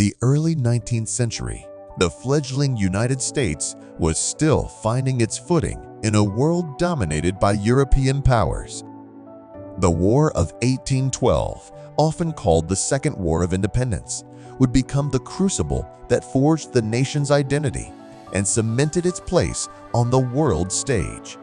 the early 19th century, the fledgling United States was still finding its footing in a world dominated by European powers. The War of 1812, often called the Second War of Independence, would become the crucible that forged the nation's identity and cemented its place on the world stage.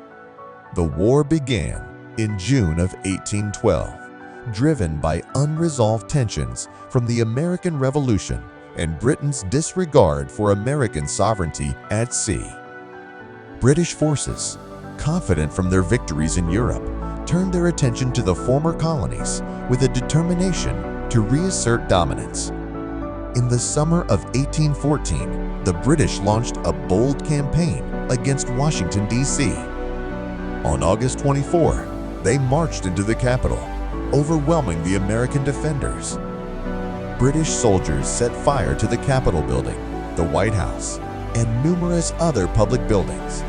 The war began in June of 1812, driven by unresolved tensions from the American Revolution and Britain's disregard for American sovereignty at sea. British forces, confident from their victories in Europe, turned their attention to the former colonies with a determination to reassert dominance. In the summer of 1814, the British launched a bold campaign against Washington, D.C. On August 24, they marched into the capital, overwhelming the American defenders. British soldiers set fire to the Capitol building, the White House, and numerous other public buildings.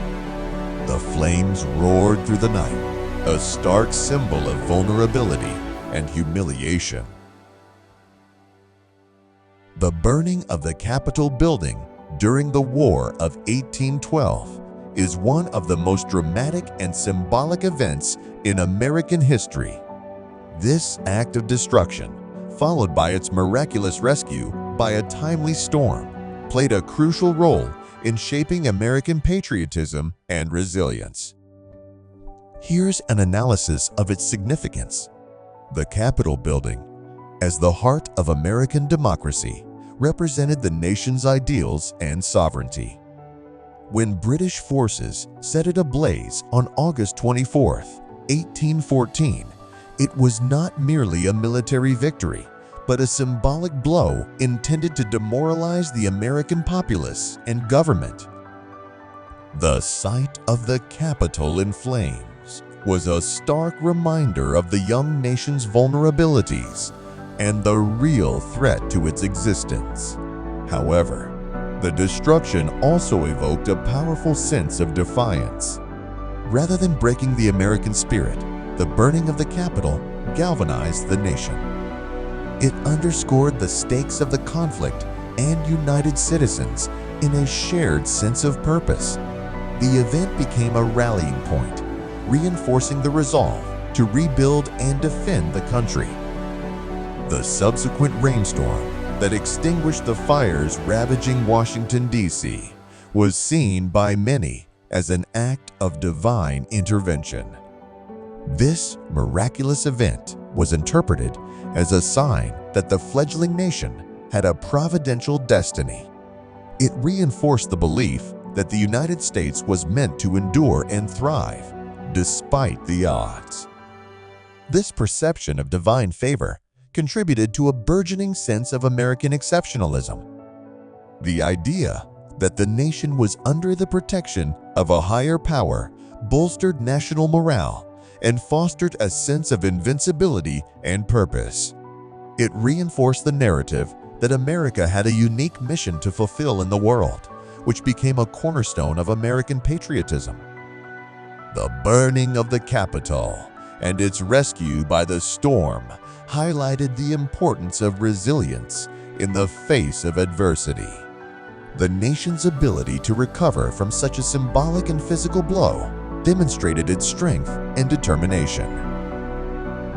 The flames roared through the night, a stark symbol of vulnerability and humiliation. The burning of the Capitol building during the War of 1812 is one of the most dramatic and symbolic events in American history. This act of destruction, followed by its miraculous rescue by a timely storm, played a crucial role in shaping American patriotism and resilience. Here's an analysis of its significance. The Capitol building, as the heart of American democracy, represented the nation's ideals and sovereignty. When British forces set it ablaze on August 24, 1814, it was not merely a military victory, but a symbolic blow intended to demoralize the American populace and government. The sight of the Capitol in flames was a stark reminder of the young nation's vulnerabilities and the real threat to its existence. However, the destruction also evoked a powerful sense of defiance. Rather than breaking the American spirit, the burning of the Capitol galvanized the nation. It underscored the stakes of the conflict and united citizens in a shared sense of purpose. The event became a rallying point, reinforcing the resolve to rebuild and defend the country. The subsequent rainstorm that extinguished the fires ravaging Washington, D.C., was seen by many as an act of divine intervention. This miraculous event was interpreted as a sign that the fledgling nation had a providential destiny. It reinforced the belief that the United States was meant to endure and thrive despite the odds. This perception of divine favor contributed to a burgeoning sense of American exceptionalism. The idea that the nation was under the protection of a higher power bolstered national morale and fostered a sense of invincibility and purpose. It reinforced the narrative that America had a unique mission to fulfill in the world, which became a cornerstone of American patriotism. The burning of the Capitol and its rescue by the storm highlighted the importance of resilience in the face of adversity. The nation's ability to recover from such a symbolic and physical blow demonstrated its strength and determination.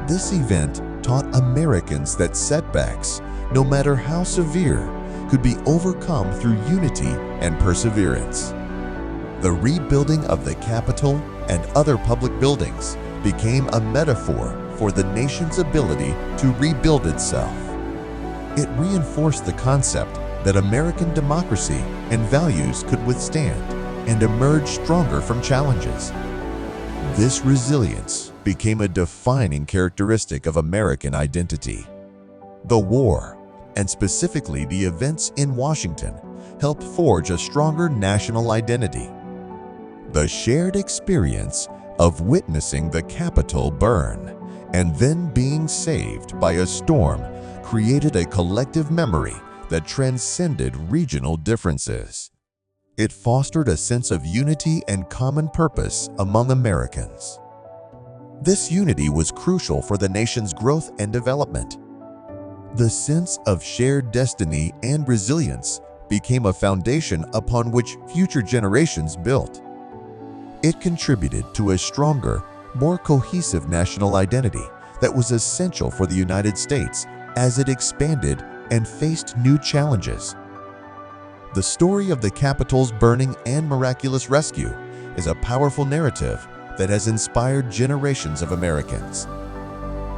This event taught Americans that setbacks, no matter how severe, could be overcome through unity and perseverance. The rebuilding of the Capitol and other public buildings became a metaphor for the nation's ability to rebuild itself. It reinforced the concept that American democracy and values could withstand and emerge stronger from challenges. This resilience became a defining characteristic of American identity. The war, and specifically the events in Washington, helped forge a stronger national identity. The shared experience of witnessing the Capitol burn and then being saved by a storm created a collective memory that transcended regional differences. It fostered a sense of unity and common purpose among Americans. This unity was crucial for the nation's growth and development. The sense of shared destiny and resilience became a foundation upon which future generations built. It contributed to a stronger, more cohesive national identity that was essential for the United States as it expanded and faced new challenges. The story of the Capitol's burning and miraculous rescue is a powerful narrative that has inspired generations of Americans.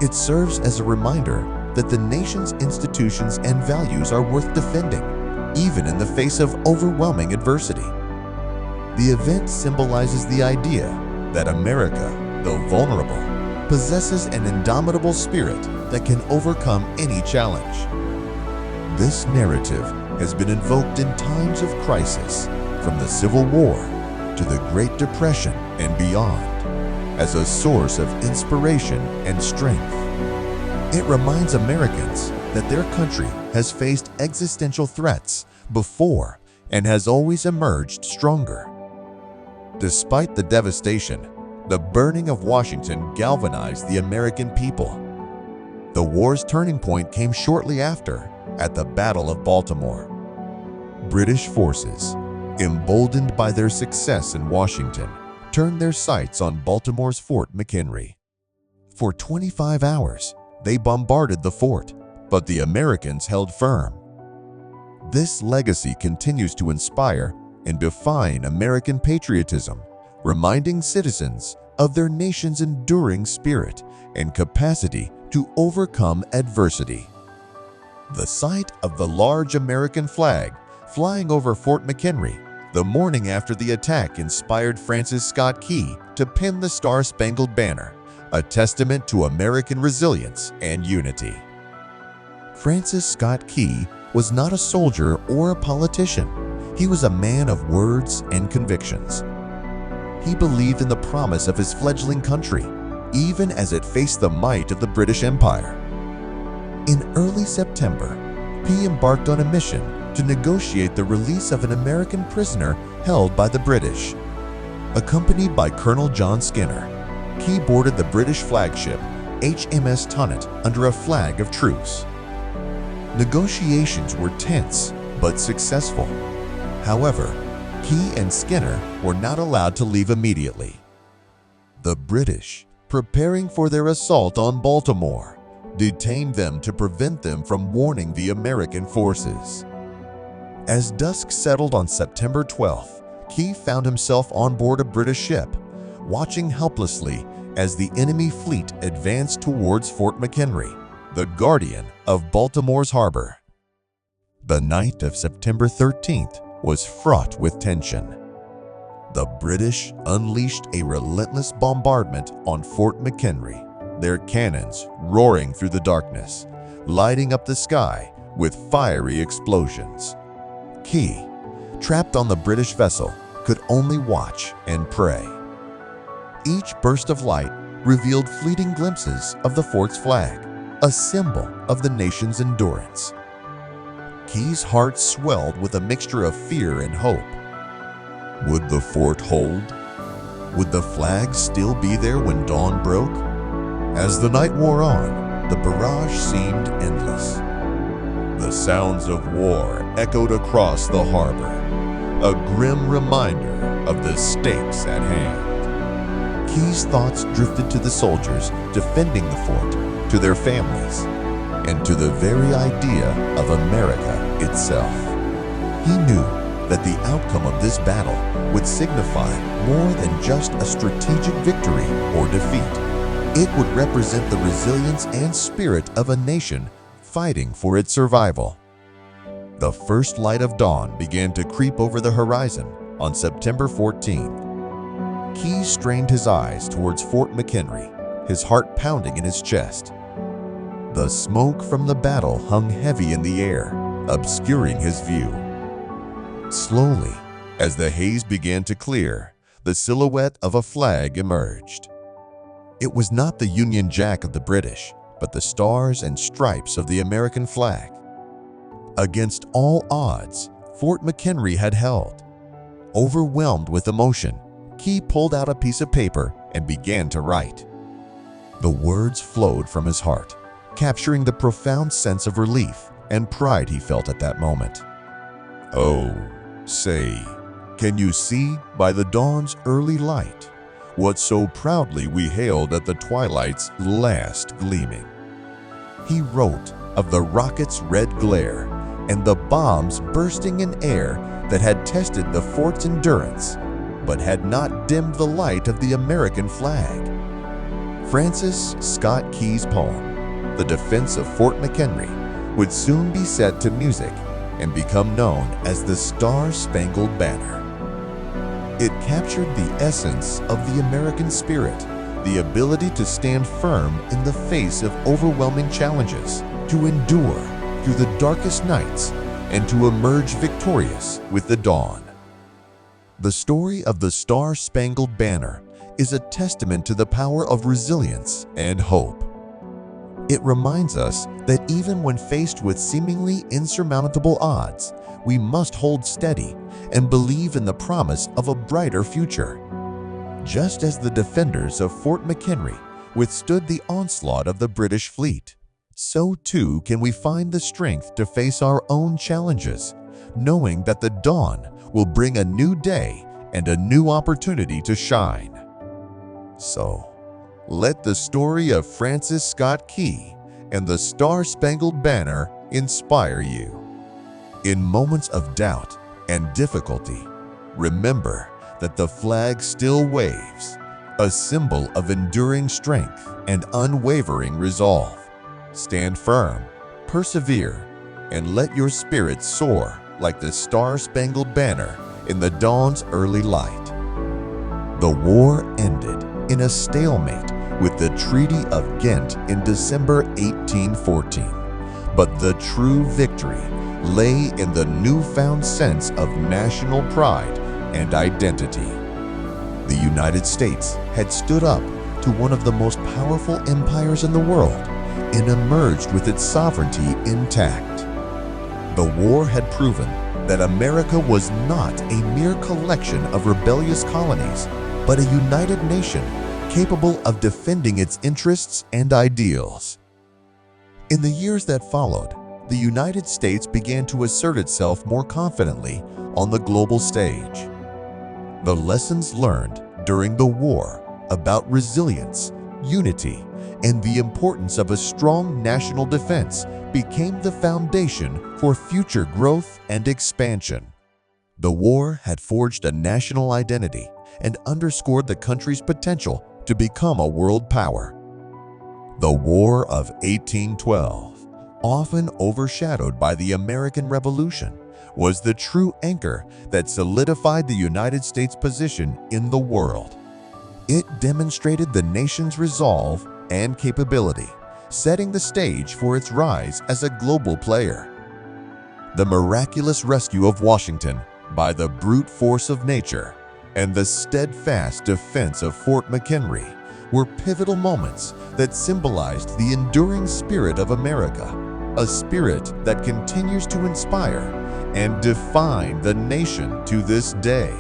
It serves as a reminder that the nation's institutions and values are worth defending, even in the face of overwhelming adversity. The event symbolizes the idea that America, though vulnerable, possesses an indomitable spirit that can overcome any challenge. This narrative has been invoked in times of crisis, from the Civil War to the Great Depression and beyond, as a source of inspiration and strength. It reminds Americans that their country has faced existential threats before and has always emerged stronger. Despite the devastation, the burning of Washington galvanized the American people. The war's turning point came shortly after, at the Battle of Baltimore. British forces, emboldened by their success in Washington, turned their sights on Baltimore's Fort McHenry. For 25 hours, they bombarded the fort, but the Americans held firm. This legacy continues to inspire and define American patriotism, reminding citizens of their nation's enduring spirit and capacity to overcome adversity. The sight of the large American flag flying over Fort McHenry the morning after the attack inspired Francis Scott Key to pen the Star-Spangled Banner, a testament to American resilience and unity. Francis Scott Key was not a soldier or a politician. He was a man of words and convictions. He believed in the promise of his fledgling country, even as it faced the might of the British Empire. In early September, Key embarked on a mission to negotiate the release of an American prisoner held by the British. Accompanied by Colonel John Skinner, Key boarded the British flagship HMS Tonnant under a flag of truce. Negotiations were tense but successful. However, Key and Skinner were not allowed to leave immediately. The British, preparing for their assault on Baltimore, detained them to prevent them from warning the American forces. As dusk settled on September 12th, Key found himself on board a British ship, watching helplessly as the enemy fleet advanced towards Fort McHenry, the guardian of Baltimore's harbor. The night of September 13th was fraught with tension. The British unleashed a relentless bombardment on Fort McHenry, their cannons roaring through the darkness, lighting up the sky with fiery explosions. Key, trapped on the British vessel, could only watch and pray. Each burst of light revealed fleeting glimpses of the fort's flag, a symbol of the nation's endurance. Key's heart swelled with a mixture of fear and hope. Would the fort hold? Would the flag still be there when dawn broke? As the night wore on, the barrage seemed endless. The sounds of war echoed across the harbor, a grim reminder of the stakes at hand. Key's thoughts drifted to the soldiers defending the fort, to their families, and to the very idea of America itself. He knew that the outcome of this battle would signify more than just a strategic victory or defeat. It would represent the resilience and spirit of a nation fighting for its survival. The first light of dawn began to creep over the horizon on September 14th. Key strained his eyes towards Fort McHenry, his heart pounding in his chest. The smoke from the battle hung heavy in the air, obscuring his view. Slowly, as the haze began to clear, the silhouette of a flag emerged. It was not the Union Jack of the British, but the stars and stripes of the American flag. Against all odds, Fort McHenry had held. Overwhelmed with emotion, Key pulled out a piece of paper and began to write. The words flowed from his heart, capturing the profound sense of relief and pride he felt at that moment. "Oh, say, can you see by the dawn's early light what so proudly we hailed at the twilight's last gleaming?" He wrote of the rocket's red glare and the bombs bursting in air that had tested the fort's endurance, but had not dimmed the light of the American flag. Francis Scott Key's poem, The Defense of Fort McHenry, would soon be set to music and become known as the Star-Spangled Banner. It captured the essence of the American spirit, the ability to stand firm in the face of overwhelming challenges, to endure through the darkest nights, and to emerge victorious with the dawn. The story of the Star-Spangled Banner is a testament to the power of resilience and hope. It reminds us that even when faced with seemingly insurmountable odds, we must hold steady and believe in the promise of a brighter future. Just as the defenders of Fort McHenry withstood the onslaught of the British fleet, so too can we find the strength to face our own challenges, knowing that the dawn will bring a new day and a new opportunity to shine. So, let the story of Francis Scott Key and the Star-Spangled Banner inspire you. In moments of doubt and difficulty, remember that the flag still waves, a symbol of enduring strength and unwavering resolve. Stand firm, persevere, and let your spirit soar like the Star-Spangled Banner in the dawn's early light. The war ended in a stalemate with the Treaty of Ghent in December 1814, but the true victory lay in the newfound sense of national pride and identity. The United States had stood up to one of the most powerful empires in the world and emerged with its sovereignty intact. The war had proven that America was not a mere collection of rebellious colonies, but a united nation capable of defending its interests and ideals. In the years that followed, the United States began to assert itself more confidently on the global stage. The lessons learned during the war about resilience, unity, and the importance of a strong national defense became the foundation for future growth and expansion. The war had forged a national identity and underscored the country's potential to become a world power. The War of 1812, often overshadowed by the American Revolution, was the true anchor that solidified the United States' position in the world. It demonstrated the nation's resolve and capability, setting the stage for its rise as a global player. The miraculous rescue of Washington by the brute force of nature and the steadfast defense of Fort McHenry were pivotal moments that symbolized the enduring spirit of America, a spirit that continues to inspire and define the nation to this day.